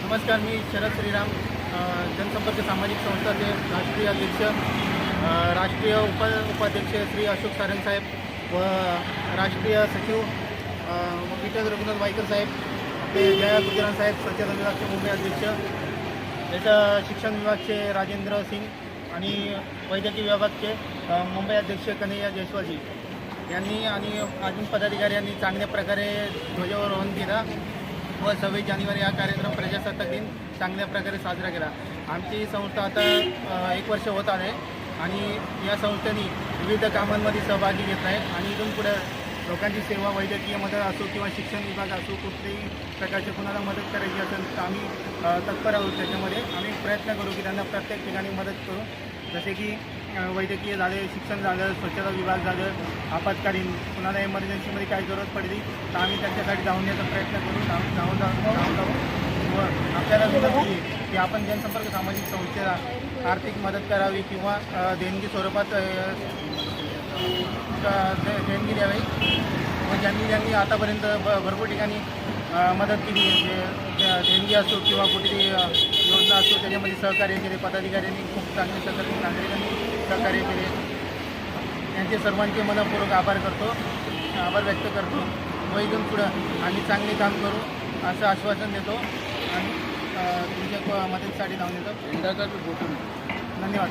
नमस्कार, मी शरद श्रीराम, जनसंपर्क सामाजिक संस्थाचे राष्ट्रीय अध्यक्ष, राष्ट्रीय उपाध्यक्ष श्री अशोक सारंग साहेब व राष्ट्रीय सचिव विठ्ठल रघुनाथ वाईकर साहेब, ते जया गुजरान साहेब, स्वच्छता विभागाचे मुंबई अध्यक्ष, त्याच्या शिक्षण विभागाचे राजेंद्र सिंग आणि वैद्यकीय विभागाचे मुंबई अध्यक्ष कन्हैया जयस्वालजी यांनी आणि अजून पदाधिकारी यांनी चांगल्या प्रकारे ध्वजारोहण केला व 26 जानेवारी हा कार्यक्रम प्रजासत्ताक दिन चांगल्या प्रकारे साजरा केला. आमची संस्था आता 1 वर्ष होत आहे आणि या संस्थेने विविध कामांमध्ये सहभागी घेत आहे आणि इथून पुढे लोकांची सेवा, वैद्यकीय मदत असो किंवा शिक्षण विभाग असो, कुठल्याही प्रकारचे कुणाला मदत करायची असेल तर आम्ही तत्पर आहोत. त्याच्यामध्ये आम्ही प्रयत्न करू की त्यांना प्रत्येक ठिकाणी मदत करू. जसे की वैद्यकीय झाले, शिक्षण झालं, स्वच्छता विभाग झालं, आपत्कालीन कुणाला एमर्जन्सीमध्ये काही जरूरत पडली तर आम्ही त्यांच्यासाठी धावून येण्याचा प्रयत्न करू. धावून जाऊ व आपल्याला विनंती आहे की आपण जनसंपर्क सामाजिक संस्थेला आर्थिक मदत करावी किंवा देणगी स्वरूपात देणगी द्यावी व ज्यांनी आतापर्यंत भरपूर ठिकाणी मदत केली, देणगी असो किंवा कुठली योजना असो त्याच्यामध्ये सहकार्य केले. पदाधिकाऱ्यांनी खूप चांगले सहकार्य, नागरिकांनी सहकार्य केले. त्यांचे सर्वांचे मनपूर्वक आभार व्यक्त करतो व इथून पुढं आम्ही चांगले काम करू असं आश्वासन देतो आणि तुमच्या मदतीसाठी धावून येतो. धन्यवाद.